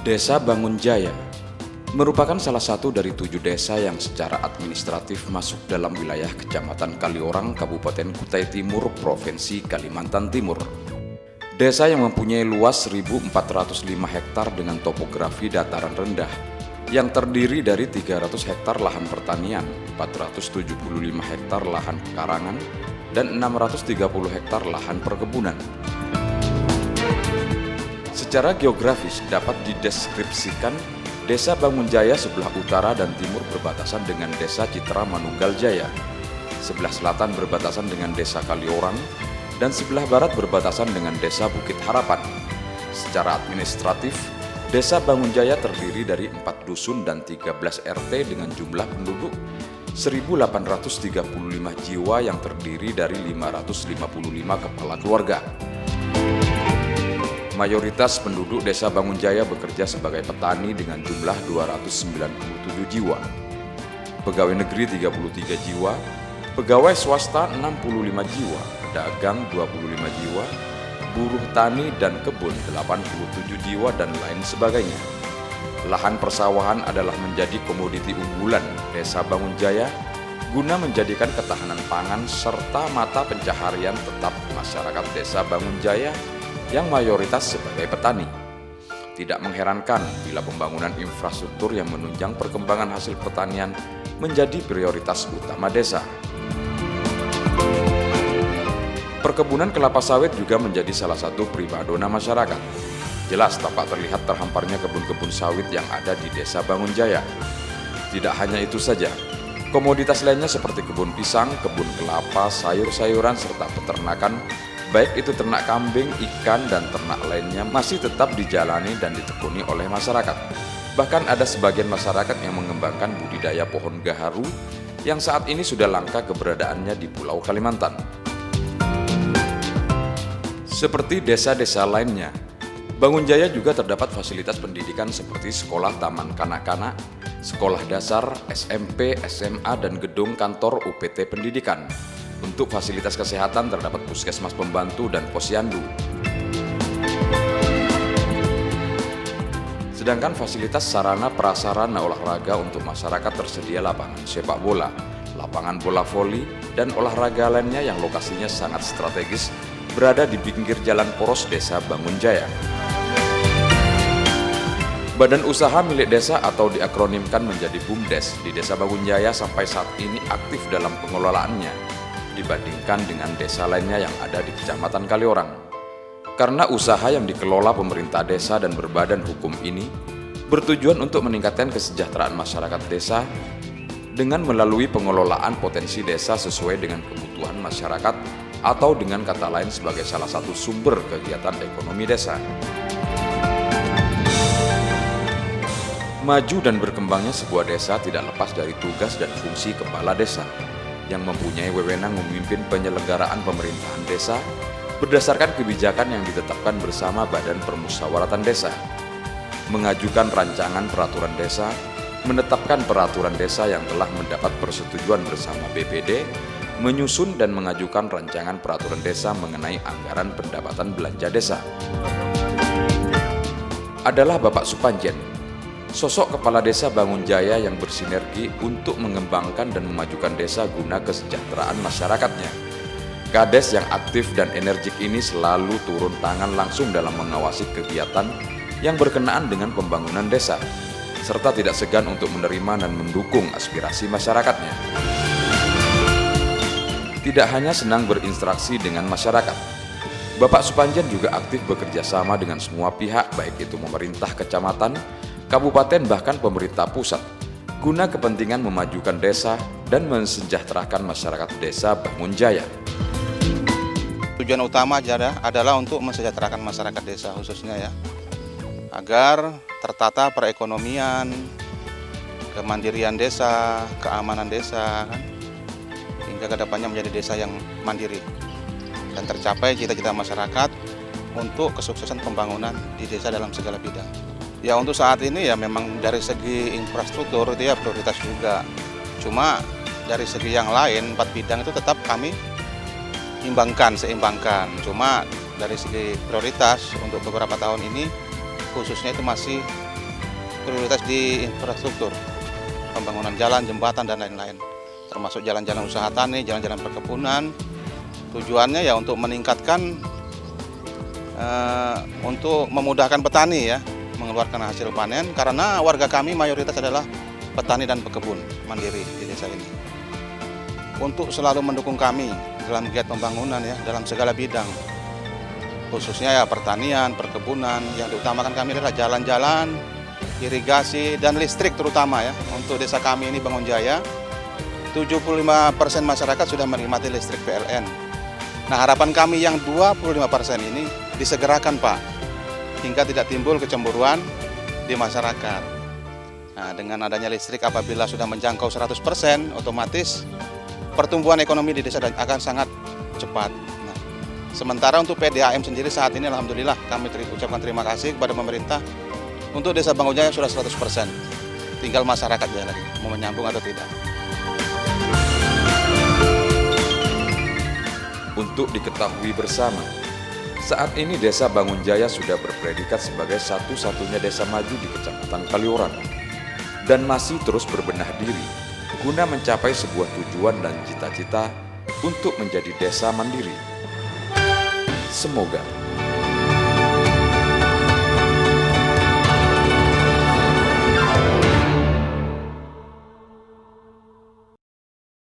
Desa Bangunjaya merupakan salah satu dari 7 desa yang secara administratif masuk dalam wilayah Kecamatan Kaliorang, Kabupaten Kutai Timur, Provinsi Kalimantan Timur. Desa yang mempunyai luas 1.405 hektar dengan topografi dataran rendah, yang terdiri dari 300 hektar lahan pertanian, 475 hektar lahan pekarangan, dan 630 hektar lahan perkebunan. Secara geografis dapat dideskripsikan Desa Bangunjaya sebelah utara dan timur berbatasan dengan Desa Citra Manunggal Jaya, sebelah selatan berbatasan dengan Desa Kaliorang, dan sebelah barat berbatasan dengan Desa Bukit Harapan. Secara administratif, Desa Bangunjaya terdiri dari 4 dusun dan 13 RT dengan jumlah penduduk 1.835 jiwa yang terdiri dari 555 kepala keluarga. Mayoritas penduduk Desa Bangunjaya bekerja sebagai petani dengan jumlah 297 jiwa, pegawai negeri 33 jiwa, pegawai swasta 65 jiwa, pedagang 25 jiwa, buruh tani dan kebun 87 jiwa, dan lain sebagainya. Lahan persawahan adalah menjadi komoditi unggulan Desa Bangunjaya guna menjadikan ketahanan pangan serta mata pencaharian tetap masyarakat Desa Bangunjaya yang mayoritas sebagai petani. Tidak mengherankan bila pembangunan infrastruktur yang menunjang perkembangan hasil pertanian menjadi prioritas utama desa. Perkebunan kelapa sawit juga menjadi salah satu primadona masyarakat. Jelas tampak terlihat terhamparnya kebun-kebun sawit yang ada di Desa Bangunjaya. Tidak hanya itu saja, komoditas lainnya seperti kebun pisang, kebun kelapa, sayur-sayuran, serta peternakan, baik itu ternak kambing, ikan, dan ternak lainnya masih tetap dijalani dan ditekuni oleh masyarakat. Bahkan ada sebagian masyarakat yang mengembangkan budidaya pohon gaharu yang saat ini sudah langka keberadaannya di Pulau Kalimantan. Seperti desa-desa lainnya, Bangunjaya juga terdapat fasilitas pendidikan seperti sekolah taman kanak-kanak, sekolah dasar, SMP, SMA, dan gedung kantor UPT Pendidikan. Untuk fasilitas kesehatan terdapat puskesmas pembantu dan posyandu. Sedangkan fasilitas sarana prasarana olahraga untuk masyarakat tersedia lapangan sepak bola, lapangan bola voli, dan olahraga lainnya yang lokasinya sangat strategis berada di pinggir jalan poros Desa Bangunjaya. Badan usaha milik desa atau diakronimkan menjadi BUMDes di Desa Bangunjaya sampai saat ini aktif dalam pengelolaannya dibandingkan dengan desa lainnya yang ada di Kecamatan Kaliorang. Karena usaha yang dikelola pemerintah desa dan berbadan hukum ini bertujuan untuk meningkatkan kesejahteraan masyarakat desa dengan melalui pengelolaan potensi desa sesuai dengan kebutuhan masyarakat atau dengan kata lain sebagai salah satu sumber kegiatan ekonomi desa. Maju dan berkembangnya sebuah desa tidak lepas dari tugas dan fungsi kepala desa yang mempunyai wewenang memimpin penyelenggaraan pemerintahan desa berdasarkan kebijakan yang ditetapkan bersama Badan Permusyawaratan Desa, mengajukan rancangan peraturan desa, menetapkan peraturan desa yang telah mendapat persetujuan bersama BPD, menyusun dan mengajukan rancangan peraturan desa mengenai anggaran pendapatan belanja desa. Adalah Bapak Supanjen, sosok kepala desa Bangunjaya yang bersinergi untuk mengembangkan dan memajukan desa guna kesejahteraan masyarakatnya. Kades yang aktif dan energik ini selalu turun tangan langsung dalam mengawasi kegiatan yang berkenaan dengan pembangunan desa, serta tidak segan untuk menerima dan mendukung aspirasi masyarakatnya. Tidak hanya senang berinteraksi dengan masyarakat, Bapak Supanjen juga aktif bekerja sama dengan semua pihak, baik itu pemerintah kecamatan, kabupaten, bahkan pemerintah pusat, guna kepentingan memajukan desa dan mensejahterakan masyarakat Desa Bangunjaya. Tujuan utama adalah untuk mensejahterakan masyarakat desa khususnya ya, agar tertata perekonomian, kemandirian desa, keamanan desa, kan, hingga kedepannya menjadi desa yang mandiri dan tercapai cita-cita masyarakat untuk kesuksesan pembangunan di desa dalam segala bidang. Ya untuk saat ini ya memang dari segi infrastruktur itu ya prioritas juga. Cuma dari segi yang lain 4 bidang itu tetap kami seimbangkan. Cuma dari segi prioritas untuk beberapa tahun ini khususnya itu masih prioritas di infrastruktur, pembangunan jalan, jembatan, dan lain-lain. Termasuk jalan-jalan usaha tani, jalan-jalan perkebunan. Tujuannya ya untuk meningkatkan, untuk memudahkan petani ya, mengeluarkan hasil panen, karena warga kami mayoritas adalah petani dan pekebun mandiri di desa ini. Untuk selalu mendukung kami dalam giat pembangunan ya, dalam segala bidang, khususnya ya pertanian, perkebunan. Yang diutamakan kami adalah jalan-jalan, irigasi, dan listrik terutama ya. Untuk desa kami ini Bangunjaya, 75% masyarakat sudah menikmati listrik PLN. Nah, harapan kami yang 25% ini disegerakan Pak, hingga tidak timbul kecemburuan di masyarakat. Nah, dengan adanya listrik apabila sudah menjangkau 100%, otomatis pertumbuhan ekonomi di desa akan sangat cepat. Nah, sementara untuk PDAM sendiri saat ini alhamdulillah kami ucapkan terima kasih kepada pemerintah. Untuk desa Bangunjaya sudah 100%. Tinggal masyarakat ya lagi mau menyambung atau tidak. Untuk diketahui bersama, saat ini desa Bangunjaya sudah berpredikat sebagai satu-satunya desa maju di Kecamatan Kaliurang dan masih terus berbenah diri guna mencapai sebuah tujuan dan cita-cita untuk menjadi desa mandiri. Semoga